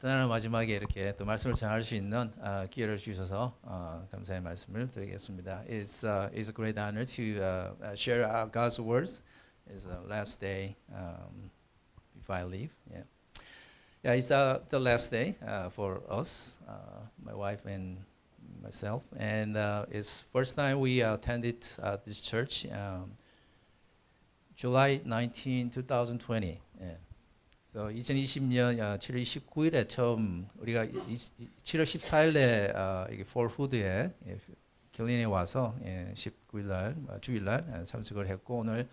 떠나는 마지막에 이렇게 또 말씀을 전할 수 있는 기회를 주셔서 감사의 말씀을 드리겠습니다. It's a great honor to share God's words. It's the last day before I leave. Yeah, it's the last day for us, my wife and myself, and it's first time we attended this church, July 19, 2020. Yeah. So 2020년 7월 29일에 처음 우리가 7월 14일에 이게 폴후드에 길린에 와서 19일 날 주일날 참석을 했고 오늘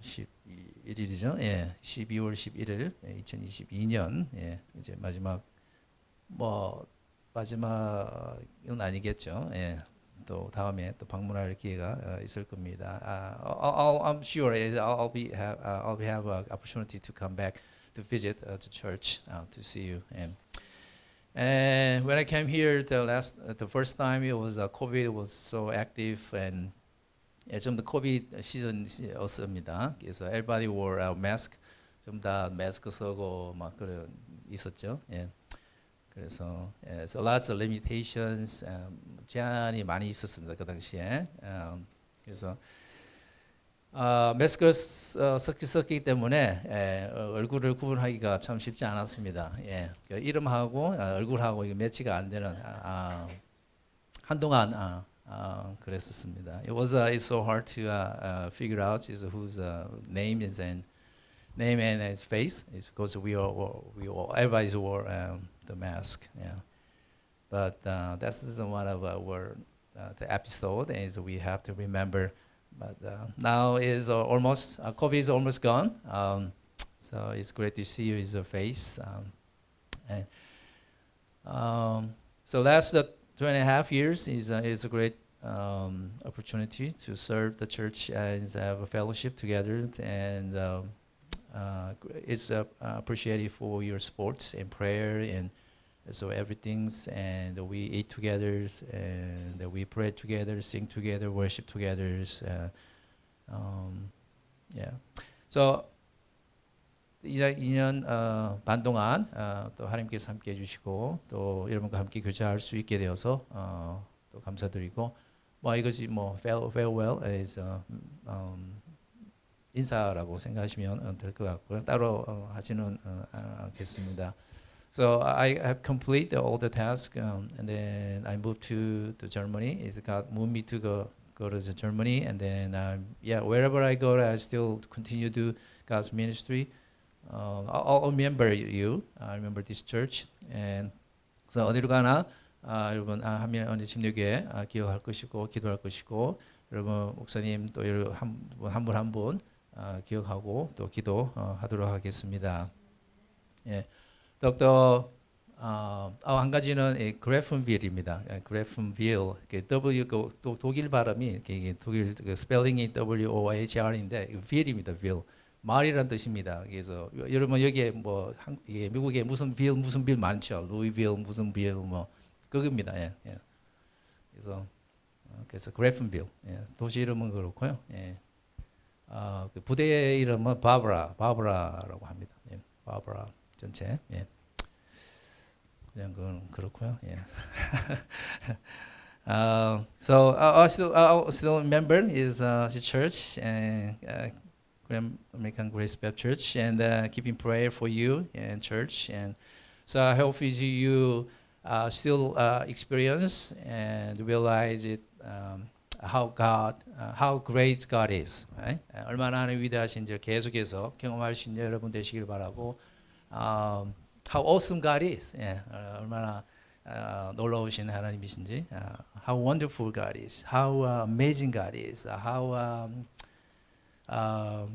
11일이죠. 12월 11일 2022년 이제 마지막은 아니겠죠. 또 다음에 또 방문할 기회가 있을 겁니다. I'm sure I'll have an opportunity to come back to visit the church to see you. And when I came here the first time, it was COVID was so active and 좀 더 코비드 시즌이었습니다. 그래서 everybody wore a mask, 좀 다 마스크 쓰고 막 그런 있었죠. 그래서 so lots of limitations, 제한이 많이 있었습니다 그 당시에. 그래서 마스크를 썼기 때문에 얼굴을 구분하기가 참 쉽지 않았습니다. 이름하고 얼굴하고 이게 매치가 안 되는 한동안 그랬었습니다. It's so hard to figure out whose name and his face. It's because everybody wore the mask. But that's one of the episode is we have to remember. But now is almost COVID is almost gone. So it's great to see you your face. So last 2.5 years is a great opportunity to serve the church and have a fellowship together, and it's appreciated for your support and prayer, and so everything's, and we eat together, and we pray together, sing together, worship together. So 2년 반 동안 또 하나님께서 함께 해주시고 또 여러분과 함께 교제할 수 있게 되어서 또 감사드리고 이것이 farewell is 인사라고 생각하시면 될 것 같고요. 따로 하지는 않겠습니다. So I have completed all the tasks, and then I moved to Germany. God moved me to go to Germany, and then wherever I go, I still continue to do God's ministry. I'll remember you. I remember this church, and so 어디로 가나 여러분 한민 언제 침례교회 기억할 것이고 기도할 것이고 여러분 목사님 또 한 분 한 분 기억하고 또 기도하도록 하겠습니다. 또 한 가지는 그래픈빌입니다. 그래픈빌 W 또 독일 발음이 독일 스펠링이 WOHR인데 빌입니다. 빌 마을이라는 뜻입니다. 그래서 여러분 여기에 미국에 무슨 빌 많죠. 루이빌 무슨 빌 그겁니다. 그래서 그래픈빌 도시 이름은 그렇고요. 그 부대 이름은 바브라라고 합니다. 바브라 전체. 그냥 그건 그렇고요. So I still remember is the church and American Grace Baptist Church, and keeping prayer for you and church, and so I hope you still experience and realize it how great God is. Right? 얼마나 하나님 위대하신지를 계속해서 경험할 수 있는 여러분 되시길 바라고. How awesome God is. 얼마나 놀라우신 하나님이신지. How wonderful God is. How amazing God is. How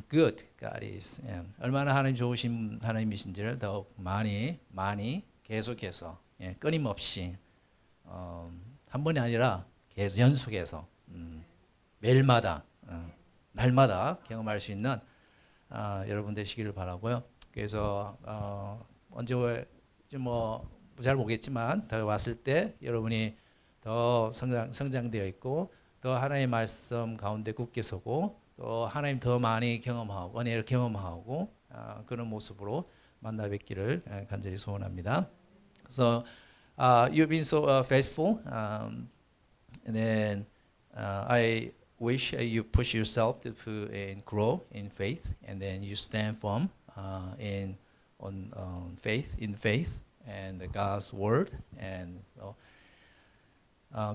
good God is. 얼마나 하나님 좋으신 하나님이신지를 더욱 많이 계속해서 끊임없이 한 번이 아니라 계속 연속해서 매일마다 날마다 경험할 수 있는 여러분 되시기를 바라고요. 그래서 언제 잘 모르겠지만 더 왔을 때 여러분이 더 성장되어 있고 더 하나님의 말씀 가운데 굳게 서고 또 하나님 더 많이 경험하고 은혜를 경험하고 그런 모습으로 만나 뵙기를 간절히 소원합니다. So you've been so faithful, and then I wish you push yourself to and grow in faith, and then you stand firm on faith in faith and God's word, and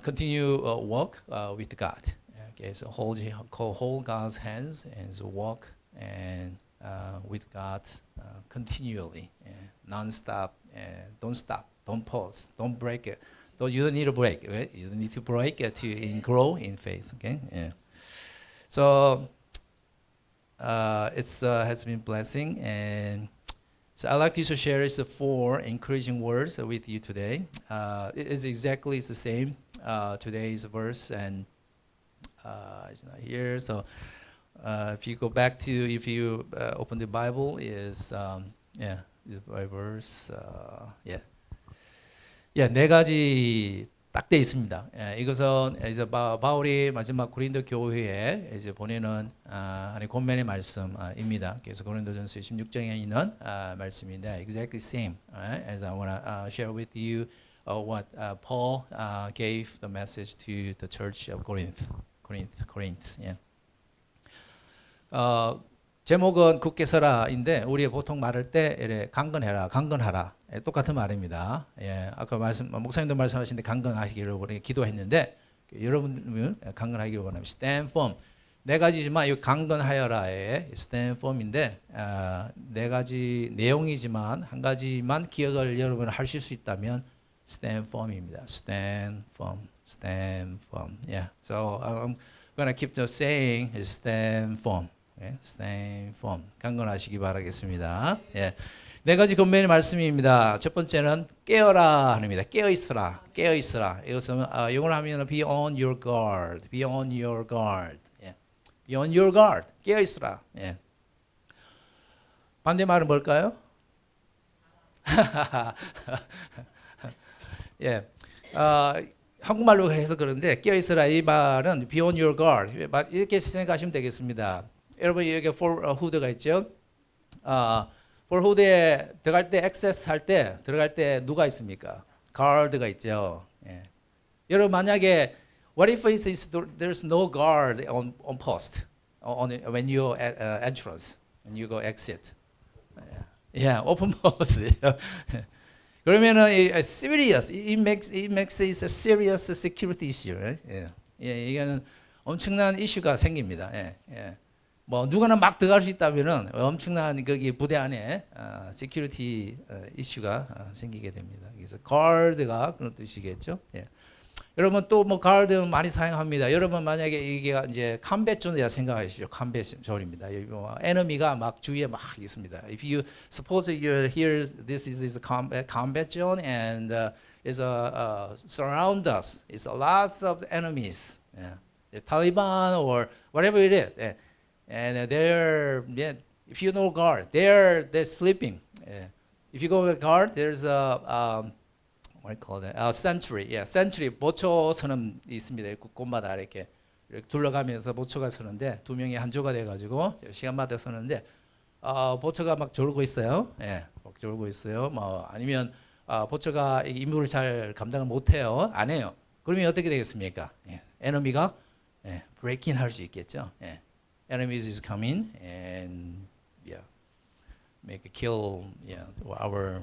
continue walk with God. Okay, so hold God's hands and so walk and with God continually, non-stop, don't stop, don't pause, don't break it. You don't need to break, right? You don't need to break it to grow in faith. Okay, yeah. So it's has been blessing, and so I'd like to share is the 4 encouraging words with you today. It is exactly the same today's verse, and it's not here. So if you go back to, if you open the Bible, is is by verse, 네 가지 딱 돼 있습니다. 이것은 이제 바울이 마지막 고린도 교회에 이제 보내는 하나의 권면의 말씀입니다. 그래서 고린도전서 16장에 있는 말씀인데 exactly same as I want to share with you what Paul gave the message to the church of Corinth. Yeah. 제목은 굳게 서라인데 우리 보통 말할 때 이래 강건하라 똑같은 말입니다. 예, 아까 목사님도 말씀하신데 강건하시기를 우리 기도했는데 여러분 강건하기를 원합니다. Stand firm. 네 가지지만 이 강건하여라의 stand firm인데 네 가지 내용이지만 한 가지만 기억을 여러분 하실 수 있다면 stand firm입니다. Stand firm. Yeah. So I'm gonna keep just saying stand firm. Stand firm. 강건하시기 바라겠습니다. 예. 네 가지 권면의 말씀입니다. 첫 번째는 깨어라 합니다. 깨어 있어라. 이것은 영어로 하면 be on your guard. Be on your guard. 예. Be on your guard. 깨어 있어라. 예. 반대말은 뭘까요? 예. 한국말로 해서 그런데 깨어 있어라 이 말은 be on your guard. 이렇게 생각하시면 되겠습니다. 여러분 여기 for hood가 있죠. for hood에 들어갈 때 access 할 때 들어갈 때 누가 있습니까? guard가 있죠. 예. 여러분 만약에 what if there's no guard on post when you entrance when you go exit? Yeah, open post. 그러면은 serious. It makes it a serious security issue. Right? 예. 예, 이거는 엄청난 이슈가 생깁니다. 예. 예. 뭐 누구나 막 들어갈 수 있다면은 엄청난 거기 부대 안에 시큐리티 이슈가 생기게 됩니다. 그래서 guard가 그런 뜻이겠죠. 예. 여러분 또 뭐 guard 많이 사용합니다. 여러분 만약에 이게 이제 컴뱃 존이라 생각하시죠. 컴뱃 존입니다. 에너미가 막 주위에 막 있습니다. If you suppose you're here, this is a combat zone and is surround us. It's a lots of enemies. Yeah. The Taliban or whatever it is. Yeah. And if you know guard, they're sleeping. Yeah. If you go with guard, there's what do you call that? Sentry. Yeah, sentry. 보초 서는 있습니다. 곳마다 이렇게 둘러가면서 보초가 서는데 두 명이 한 조가 돼가지고 시간마다 서는데 보초가 막 졸고 있어요. 예, 막 졸고 있어요. 뭐 아니면 보초가 임무를 잘 감당을 못해요. 안 해요. 그러면 어떻게 되겠습니까? 예, 에너미가 break-in 할 수 있겠죠. 예. Enemies is coming and make a kill our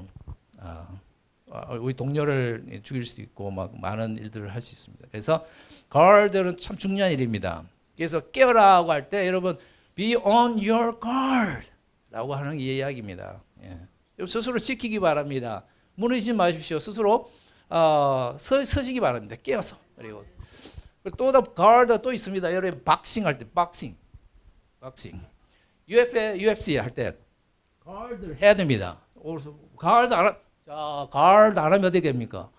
우리 동료를 죽일 수도 있고 막 많은 일들을 할 수 있습니다. 그래서 guard는 참 중요한 일입니다. 그래서 깨어라고 할 때 여러분 be on your guard라고 하는 이야기입니다. 예. 스스로 지키기 바랍니다. 무너지지 마십시오. 스스로 서시기 바랍니다. 깨어서. 그리고 또 guard 또 있습니다. 여러분 박싱 할 때 박싱. UFC 할 때 guard를 해야 됩니다. guard 안 하면 어떻게 됩니까?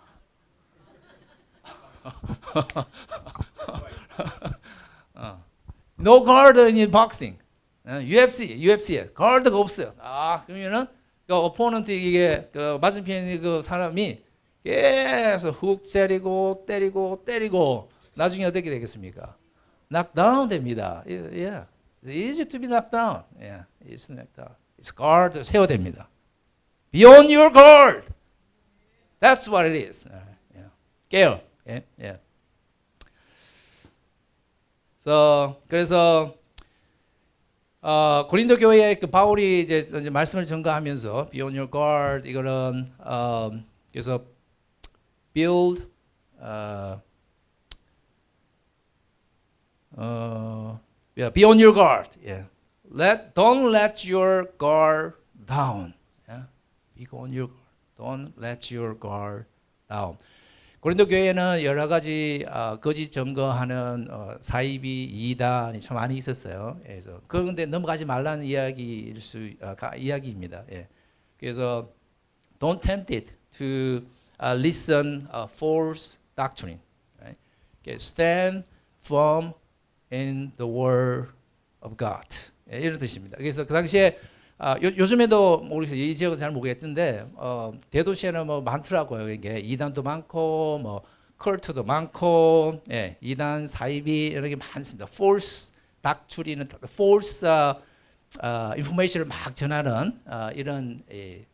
No guard in boxing. UFC에 guard가 없어요. 그러면은 그 opponent 이게 그 맞은편 그 사람이 계속 훅 때리고 나중에 어떻게 되겠습니까? knockdown 됩니다. Yeah. It's easy to be knocked down. Yeah, it's knocked down. It's guard 세워야 됩니다. Be on your guard. That's what it is. Yeah. 깨요. Yeah. Yeah. 그래서 고린도 교회에 그 바울이 이제 말씀을 전가하면서 Be on your guard 이거는 그래서 build yeah, be on your guard. Yeah. Don't let your guard down. Yeah. Be on your guard. Don't let your guard down. 고린도 교회에는 여러 가지 거짓 증거하는 사이비 이단이 참 많이 있었어요. 그래서 그런데 넘어가지 말라는 이야기입니다. 예. 그래서 don't tempt it to listen false doctrine. Right? Stand firm in the word of God. 예, 이런 뜻입니다. 그래서 그 당시에 요즘에도 모르겠어요. 이 지역은 잘 모르겠는데 대도시에는 뭐 많더라고요. 이게 이단도 많고 뭐 컬트도 많고 예, 이단 사이비 이런 게 많습니다. false doctrine은 false information을 막 전하는 이런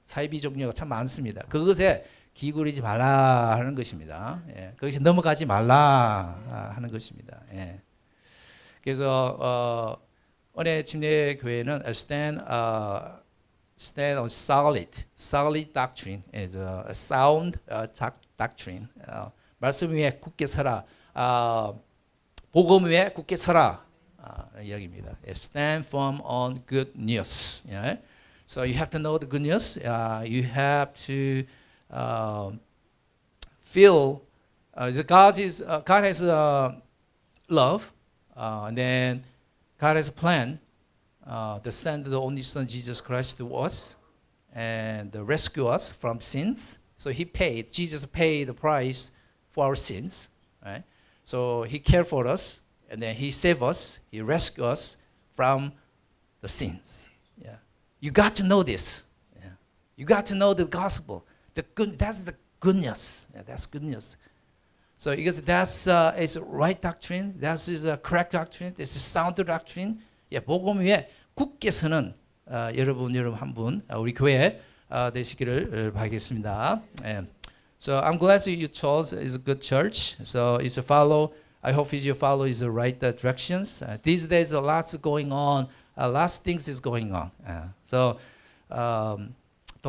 사이비 종류가 참 많습니다. 그것에 기울이지 말라 하는 것입니다. 예, 거기서 넘어가지 말라 하는 것입니다. 예. 그래서 은혜 침례 교회는 stand on solid doctrine is a sound doctrine. 말씀 위에 굳게 서라. 복음 위에 굳게 서라. 이야기입니다. Stand firm on good news. Yeah? So you have to know the good news. You have to feel God has love, and then God has a plan to send the only Son Jesus Christ to us and rescue us from sins. So Jesus paid the price for our sins. Right? So He cared for us, and then He saved us. He rescued us from the sins. Yeah, you got to know this. Yeah. You got to know the gospel. That's the good news. Yeah, that's good news. So because that's is right doctrine, that is a correct doctrine, this is sound doctrine. 예, 복음 위에 굳게 서는 여러분 한 분 우리 교회 되시기를 바라겠습니다. 예. So I'm glad you chose is a good church. So it's a follow. I hope you follow is the right directions. These days a lot's going on. Lots of things is going on. So don't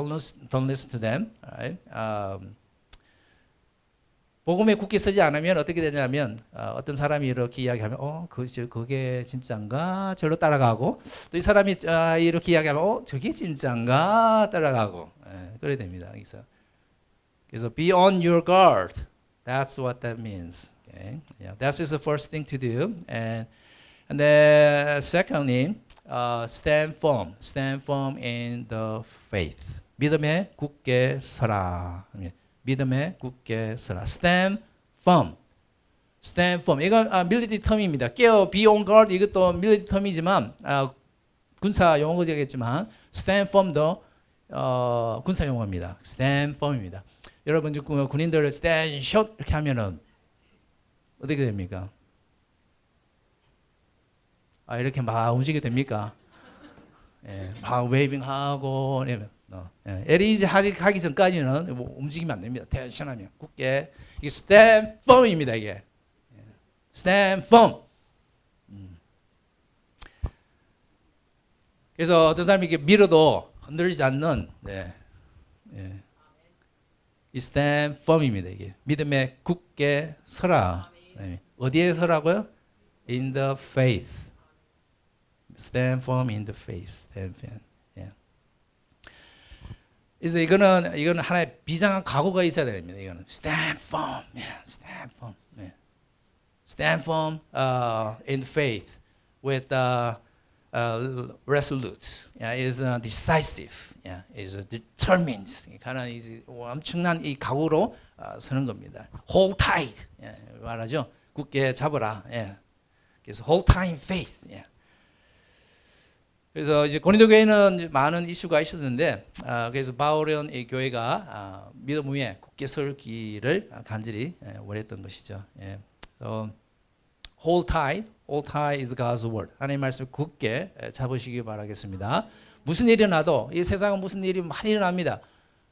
listen to them. Right? 복음에 굳게 서지 않으면 어떻게 되냐면 어떤 사람이 이렇게 이야기하면 그게 진짜인가 절로 따라가고 또 이 사람이 이렇게 이야기하면 저게 진짜인가 따라가고 그래 됩니다. 그래서 be on your guard. That's what that means. Okay? Yeah, that's just the first thing to do. And then secondly, stand firm in the faith. 믿음에 굳게 서라. 믿음에 굳게 서라. Stand firm. 이건 밀리터리 텀입니다. 깨어, be on guard 이것도 밀리터리 텀이지만 군사 용어겠지만 stand firm도 군사 용어입니다. stand firm입니다. 여러분 군인들 stand shot 이렇게 하면은 어떻게 됩니까? 이렇게 막 움직이게 됩니까? 예, 막 웨이빙하고 LEG 하기 전까지는 뭐 움직이면 안 됩니다. 텐션하면 굳게 이게 stand firm입니다. 이게 stand firm. 그래서 어떤 사람이 이렇게 밀어도 흔들리지 않는 이 stand firm입니다. 이게 믿음에 굳게 서라. 어디에 서라고요? In the faith. Stand firm in the faith. Stand firm. 그래서 이거는 하나의 비장한 각오가 있어야 됩니다. 이거는 stand firm, stand firm, stand firm in faith with resolute, is decisive, is determined. 가는 엄청난 이 각오로 서는 겁니다. Hold tight, 말하죠. 굳게 잡아라. 그래서 hold tight in faith. 그래서 이제 고린도 교회는 많은 이슈가 있었는데 그래서 바울은 이 교회가 믿음 위에 굳게 설기를 간절히 원했던 것이죠. So, hold tight is God's word. 하나님의 말씀을 굳게 잡으시기 바라겠습니다. 무슨 일이 일어나도 이 세상은 무슨 일이 많이 일어납니다.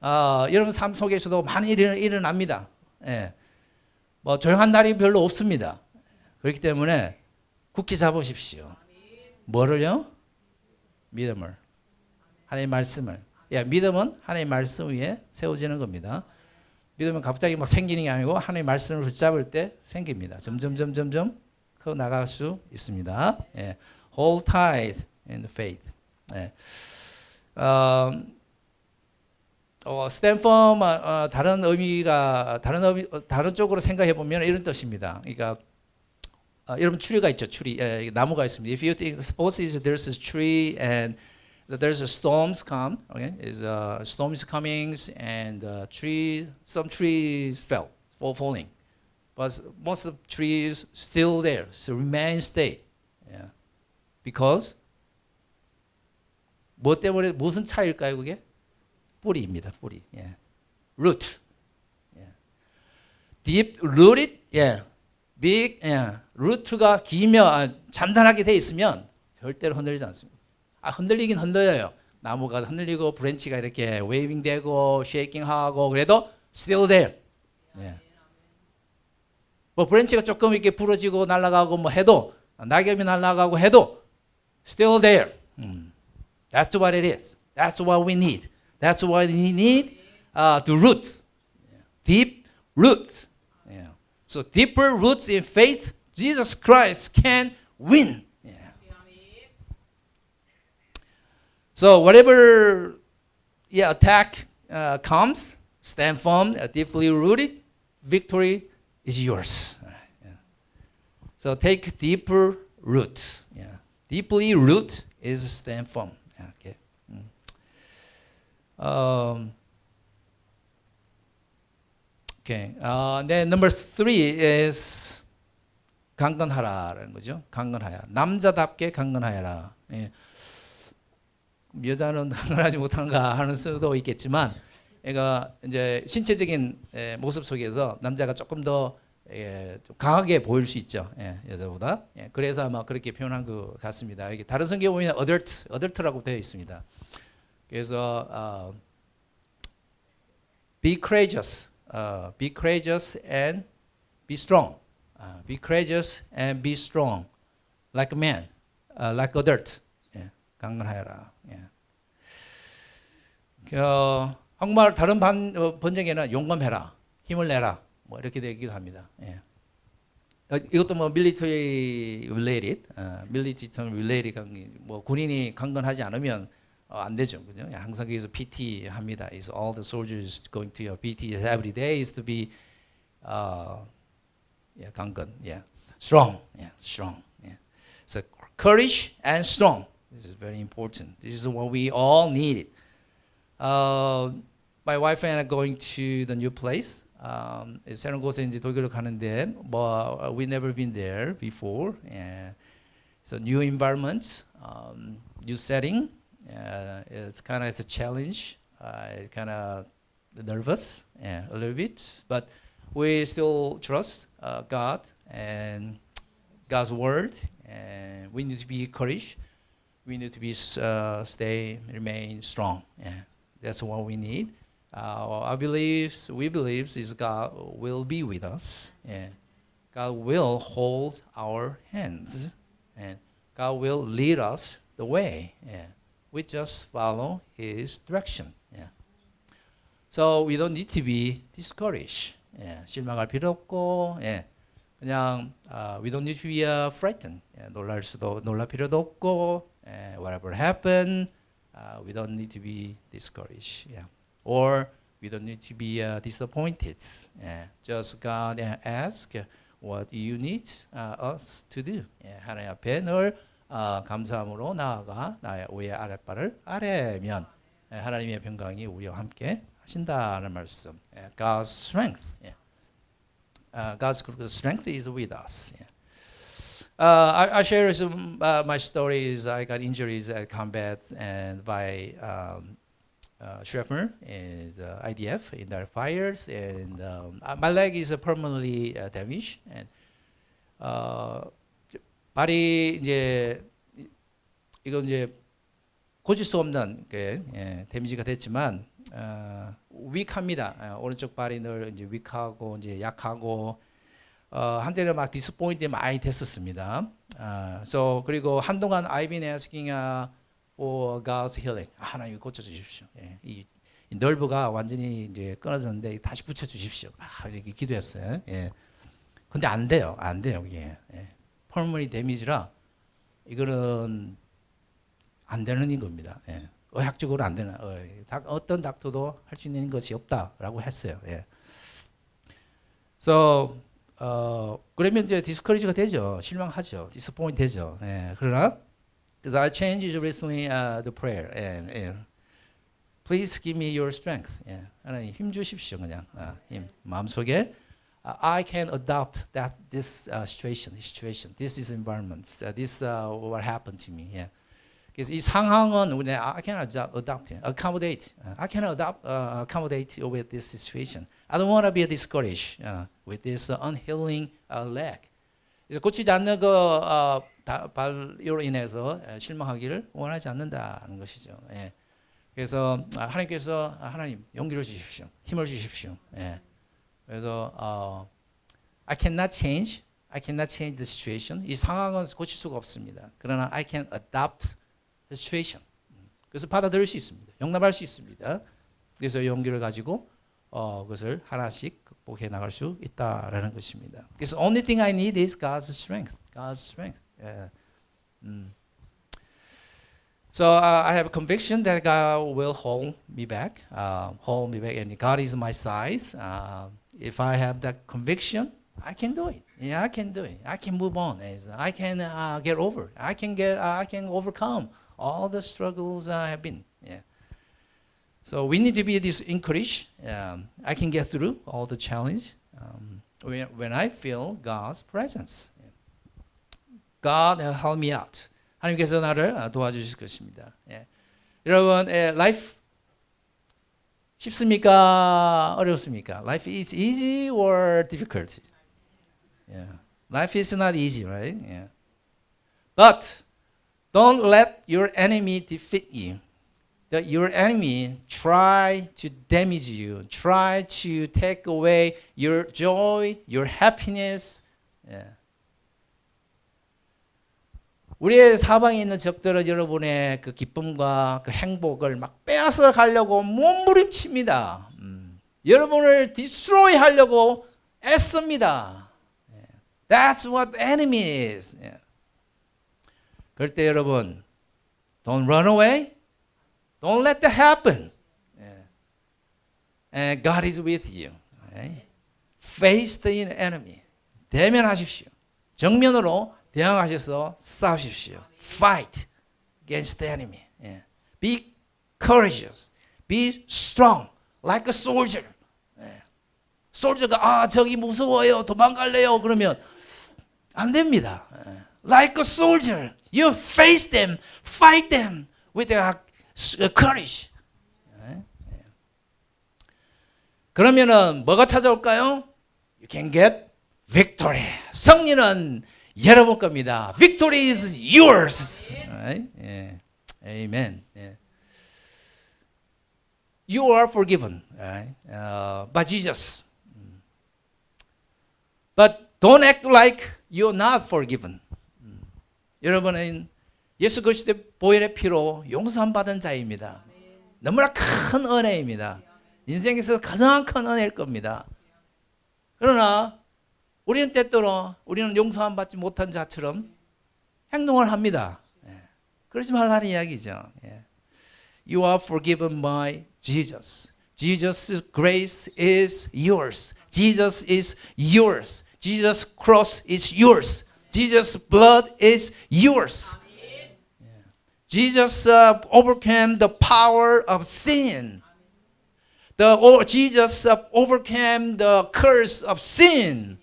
여러분 삶 속에서도 많이 일어납니다. 예. 뭐 조용한 날이 별로 없습니다. 그렇기 때문에 굳게 잡으십시오. 뭐를요? 믿음을. 하나님의 말씀을. 예, 믿음은 하나님의 말씀 위에 세워지는 겁니다. 믿음은 갑자기 막 생기는 게 아니고 하나님의 말씀을 붙잡을 때 생깁니다. 점점 커 나갈 수 있습니다. 예. Hold tight in the faith. 예. stand firm 다른 의미가 다른 쪽으로 생각해 보면 이런 뜻입니다. 그러니까 여러분 추리가 있죠. 추리 나무가 있습니다. If you think suppose there's a tree and there's a storms come, okay, is storm is coming and some trees falling, but most of the trees still there, so remain stay, yeah, because 뭐 때문에 무슨 차일까요 그게? 뿌리입니다. 뿌리, yeah. root, yeah. deep rooted, yeah. big, yeah. 루트가 기며 단단하게 돼 있으면 절대로 흔들리지 않습니다. 흔들리긴 흔들려요. 나무가 흔들리고 브랜치가 이렇게 웨이빙 되고 쉐이킹 하고 그래도 still there. 예. 뭐 브랜치가 조금 이렇게 부러지고 날아가고 뭐 해도 낙엽이 날아가고 해도 still there. That's what it is. That's what we need. That's what we need to root. Deep root. Yeah. So deeper roots in faith, Jesus Christ can win. So whatever attack comes, stand firm, deeply rooted, victory is yours. Yeah. So take deeper root. Yeah. Deeply root is stand firm. Okay. Okay. Then number 3 is 강건하라라는 거죠. 강건하야. 남자답게 강건하여라. 예. 여자는 강건하지 못한가 하는 수도 있겠지만, 그러니까 이제 신체적인 모습 속에서 남자가 조금 더 좀 강하게 보일 수 있죠. 예, 여자보다. 예, 그래서 아마 그렇게 표현한 것 같습니다. 이게 다른 성경에 보면 adult라고 되어 있습니다. 그래서 be courageous and be strong. Be courageous and be strong, like a man, like adult. 예, 강건하여라. 예. 한국말 다른 번역에는 용감해라, 힘을 내라, 뭐 이렇게 되기도 합니다. 예. 이것도 뭐 military related, 뭐 군인이 강건하지 않으면 안 되죠, 그죠? 항상 여기서 PT 합니다. Is all the soldiers going to your PT every day is to be 강건, strong, strong. So courage and strong. This is very important. This is what we all need. My wife and I are going to the new place. 새로운 곳에 이제 독일을 가는데, 뭐 we never been there before. So new environment, new setting. It's kind of a challenge. Kind of nervous, a little bit, but we still trust God and God's word, and we need to be courage. We need to be remain strong. That's what we need. We believe is God will be with us, and God will hold our hands, and God will lead us the way. We just follow His direction. So we don't need to be discouraged. 실망할 필요 없고, 그냥 we don't need to be frightened. 놀랄 필요도 없고, whatever happen, we don't need to be discouraged. Or we don't need to be disappointed. Just God ask what you need us to do. 하나님 앞에 늘 감사함으로 나아가 나의 우리의 아랫발을 아뢰면 하나님의 평강이 우리와 함께 하신다는 말씀. God's strength. God's strength is with us. I share some my stories. I got injuries at combat and by shrapnel is IDF in their fires, and my leg is permanently damaged. And 발이 이제 이건 이제 고칠 수 없는 데미지가 됐지만 위크합니다. 오른쪽 발이 늘 이제 위크하고 이제 약하고 한때는 막 디스포인트 많이 됐었습니다. So 그리고 한동안 I've been asking for God's healing. 하나님 고쳐 주십시오. 이 nerve가 완전히 이제 끊어졌는데 다시 붙여 주십시오. 이렇게 기도했어요. 근데 안 돼요. 안 돼요, 이게. 펄머니 데미지라 이거는 안 되는 겁니다. 의학적으로 안 되는, 어떤 닥터도 할 수 있는 것이 없다라고 했어요. So, 그러면 이제 디스커리지가 되죠. 실망하죠. 디스포인트 되죠. 그러나, because I changed recently the prayer. Please give me your strength. 하나님 힘 주십시오. 그냥 힘 마음속에 I can adopt this situation, this is environment, this what happened to me. 그래서 이 상황은 우리 I can accommodate. I can accommodate with this situation. I don't want to be discouraged with this unhealing leg. 그래서 고치지 않는 발로 인해서 실망하기를 원하지 않는다는 것이죠. 그래서 하나님께서 하나님 용기를 주십시오, 힘을 주십시오. 그래서 I cannot change the situation. 이 상황은 고칠 수가 없습니다. 그러나 I can adopt the situation. 그래서 받아들일 수 있습니다. 용납할 수 있습니다. 그래서 용기를 가지고 그것을 하나씩 극복해 나갈 수 있다라는 것입니다. 그래서 only thing I need is God's strength. God's strength. So I have a conviction that God will hold me back, and God is my side. If I have that conviction, I can do it. I can do it. I can move on. I can get over. I can overcome all the struggles I have been. So we need to be this encouraged. I can get through all the challenge when I feel God's presence. God help me out. 하나님께서 나를 도와주실 것입니다. 여러분, life 쉽습니까? 어렵습니까? Life is easy or difficult? Life is not easy, right? But don't let your enemy defeat you. That your enemy try to damage you, try to take away your joy, your happiness. 우리의 사방에 있는 적들은 여러분의 그 기쁨과 그 행복을 막 빼앗아 가려고 몸부림칩니다. 여러분을 디스트로이 하려고 애씁니다. That's what enemy is. 그럴 때 여러분, don't run away. Don't let that happen. And God is with you. Face the enemy. 대면하십시오. 정면으로 대항하셔서 싸우십시오. Fight against the enemy. Be courageous. Be strong like a soldier. 솔저가 저기 무서워요. 도망갈래요. 그러면 안 됩니다. Like a soldier. You face them. Fight them with courage. 그러면은 뭐가 찾아올까요? You can get victory. 승리는 여러분 겁니다. Victory is yours. Right? Amen. You are forgiven, right? By Jesus. But don't act like you're not forgiven. 여러분은 예수 그리스도의 보혈의 피로 용서함 받은 자입니다. 너무나 큰 은혜입니다. 인생에서 가장 큰 은혜일 겁니다. 그러나 우리는 때때로 우리는 용서함 받지 못한 자처럼 행동을 합니다. 그러지 말라는 이야기죠. You are forgiven by Jesus. Jesus' grace is yours. Jesus is yours. Jesus' cross is yours. Jesus' blood is yours. Jesus overcame the power of sin. Jesus overcame the curse of sin.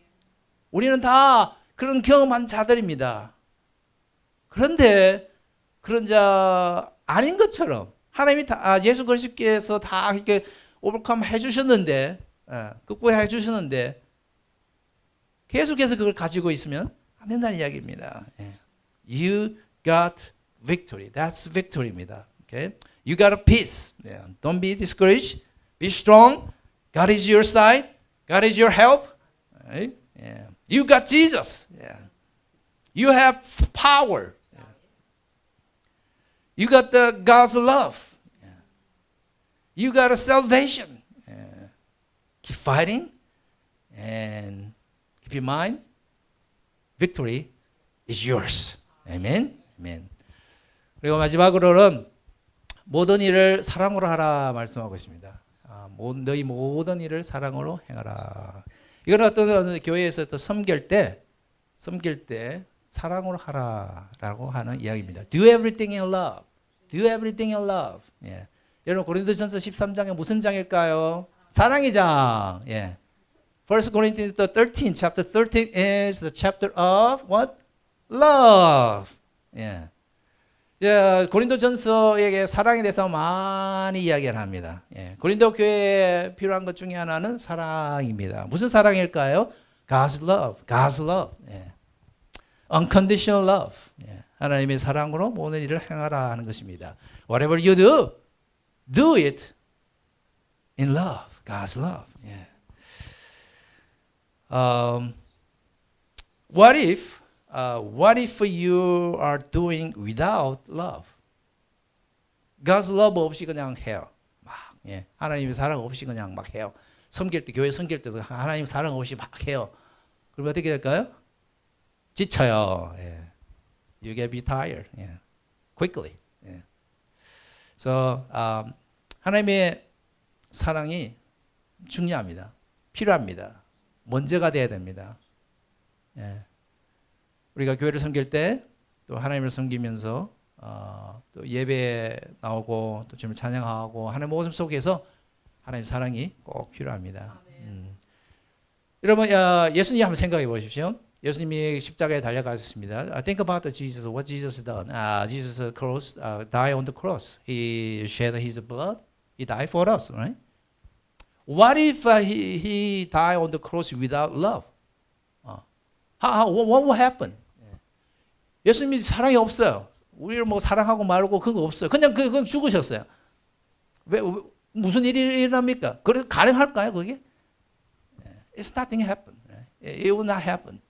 우리는 다 그런 경험한 자들입니다. 그런데 그런 자 아닌 것처럼 하나님이 다 예수 그리스도께서 다 이렇게 오버컴 해주셨는데, 극복해 주셨는데 계속해서 그걸 가지고 있으면 안 된다는 이야기입니다. You got victory. That's victory입니다. Okay? You got a peace. Yeah. Don't be discouraged. Be strong. God is your side. God is your help. Right? Yeah. You got Jesus. Yeah. You have power. Yeah. You got the God's love. Yeah. You got a salvation. Yeah. Keep fighting and keep in mind, victory is yours. Amen. Amen. 그리고 마지막으로는 모든 일을 사랑으로 하라 말씀하고 있습니다. 너희 모든 일을 사랑으로 행하라. 이건 어떤 교회에서 또 섬길 때 사랑으로 하라라고 하는 이야기입니다. Do everything in love. Do everything in love. 예. 여러분 고린도전서 13장에 무슨 장일까요? 사랑의 장. 예. 1 Corinthians 13, chapter 13 is the chapter of what? Love. 예. 예, 고린도전서에게 사랑에 대해서 많이 이야기를 합니다. 예. 고린도 교회에 필요한 것 중에 하나는 사랑입니다. 무슨 사랑일까요? God's love. God's love. 예. Unconditional love. 예. 하나님의 사랑으로 모든 일을 행하라 하는 것입니다. Whatever you do, do it in love. God's love. 예. What if you are doing without love? God's love 없이 그냥 해요. 막, 예. 하나님의 사랑 없이 그냥 막 해요. 섬길 때, 교회 섬길 때도 하나님 사랑 없이 막 해요. 그러면 어떻게 될까요? 지쳐요. 예. You get be tired. 예. Quickly. 예. So, 하나님의 사랑이 중요합니다. 필요합니다. 먼저가 돼야 됩니다. 예. 우리가 교회를 섬길 때 또 하나님을 섬기면서 또 예배에 나오고 또 주님을 찬양하고 하나님의 모습 속에서 하나님의 사랑이 꼭 필요합니다. 여러분 예수님 한번 생각해 보십시오. 예수님이 십자가에 달려가셨습니다. Think about Jesus, what Jesus done. Jesus cross, died on the cross. He shed his blood. He died for us, right? What if he died on the cross without love? What will happen? 예수님이 사랑이 없어요. 우리를 뭐 사랑하고 말고 그거 없어요. 그냥 죽으셨어요. 왜 무슨 일이 일어납니까? 그래 가능할까요, 그게? It's nothing happen. It will not happen.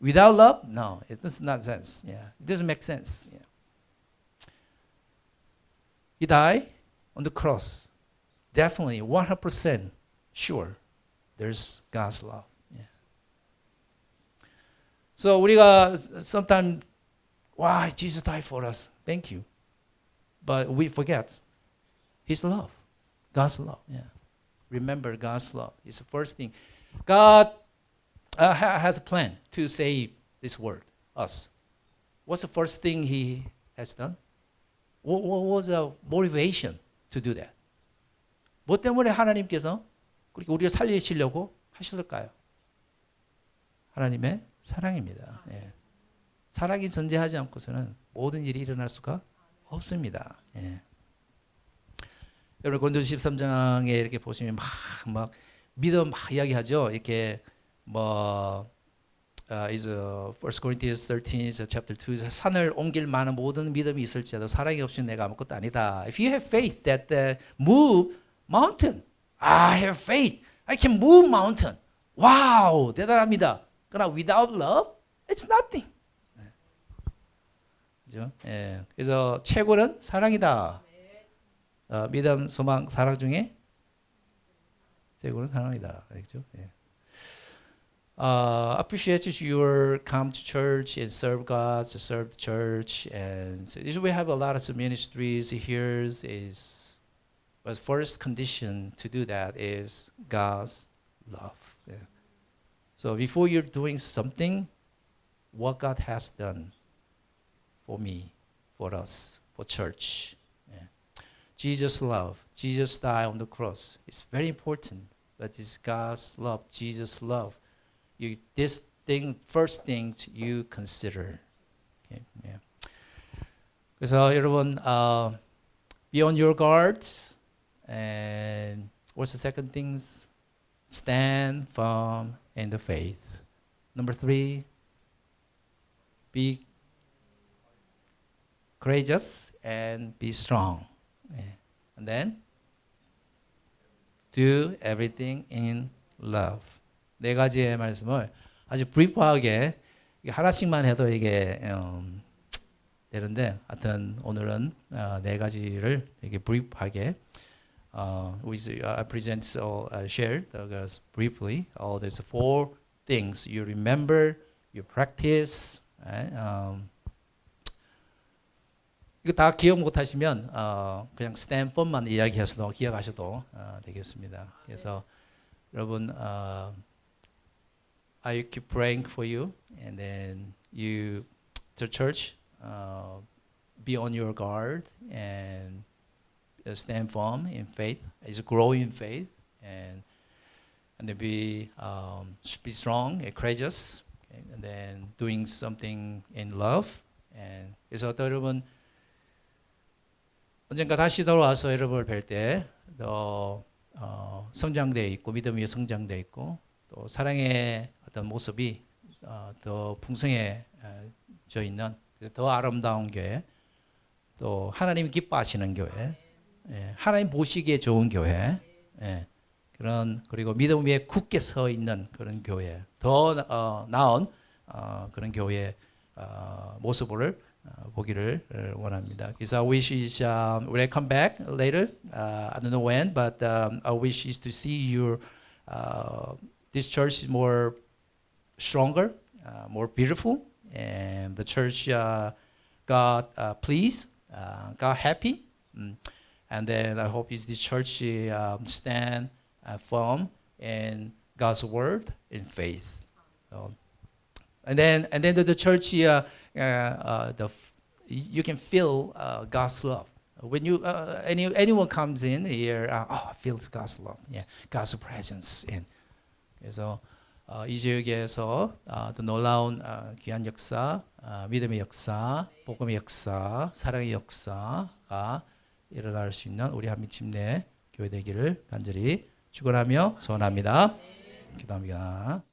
Without love? No, it does not sense. Yeah, it doesn't make sense. Yeah. He died on the cross. Definitely 100% sure there's God's love. Yeah. So 우리가 sometimes why Jesus died for us. Thank you. But we forget his love. God's love. Yeah. Remember God's love. It's the first thing. God has a plan to save this world, us. What's the first thing he has done? What was the motivation to do that? 뭐 때문에 하나님께서 그렇게 우리를 살리시려고 하셨을까요? 하나님의 사랑입니다. 예. 사랑이 존재하지 않고서는 모든 일이 일어날 수가 없습니다. 예. 여러분 고린도서 13장에 이렇게 보시면 막 믿음 막 이야기하죠. 이렇게 뭐 is 1 Corinthians 13 chapter 2 산을 옮길 만한 모든 믿음이 있을지라도 사랑이 없이는 내가 아무것도 아니다. If you have faith that move mountain, I have faith. I can move mountain. 와우, 대단합니다. 그러나 without love, it's nothing. 그죠? 예. 그래서 최고는 사랑이다. 믿음, 소망, 사랑 중에 최고는 사랑이다. 그죠? 예. Appreciate your come to church and serve God, to serve the church, and so we have a lot of ministries here. But first condition to do that is God's love. Yeah. So before you're doing something, what God has done for me, for us, for church. Yeah. Jesus' love, Jesus died on the cross. It's very important, but it's God's love, Jesus' love. This thing, first thing you consider. Okay. Yeah. 그래서 여러분, be on your guards. And what's the second thing? Stand firm in the faith. Number 3, be courageous and be strong. 예. And then do everything in love. 네 가지의 말씀을 아주 브리프하게 하나씩만 해도 이게 되는데, 하여튼 오늘은 네 가지를 이렇게 브리프하게 I present share briefly. There's four things you remember, you practice. 이거 다 기억 못하시면 그냥 스탠퍼만 이야기하셔도 기억하셔도 되겠습니다. 그래서 여러분, I keep praying for you, and then you, the church, be on your guard and stand firm in faith. Is grow in faith, and then be strong and courageous, okay? And then doing something in love. And 그래서 또 여러분 언젠가 다시 돌아와서 여러분을 뵐 때 더 성장되어 있고 믿음이 성장되어 있고 또 사랑의 어떤 모습이 더 풍성해져 있는 더 아름다운 교회, 또 하나님 기뻐하시는 교회, 예, 하나님 보시기에 좋은 교회, 예, 그리고 믿음 위에 굳게 서 있는 그런 교회, 더 나은 그런 교회 모습을 보기를 원합니다. 그래서 I wish is when I come back later, I don't know when, but I wish is to see your this church is more stronger, more beautiful, and the church got pleased, got happy, and then I hope is this church stand firm in God's word in faith. And then the church you can feel God's love. When you anyone comes in here, feels God's love, yeah, God's presence in. 그래서 이 지역에서 또 놀라운 귀한 역사, 믿음의 역사, 복음의 역사, 사랑의 역사가 일어날 수 있는 우리 한민침내 교회 되기를 간절히 축원하며 소원합니다. 기도합니다.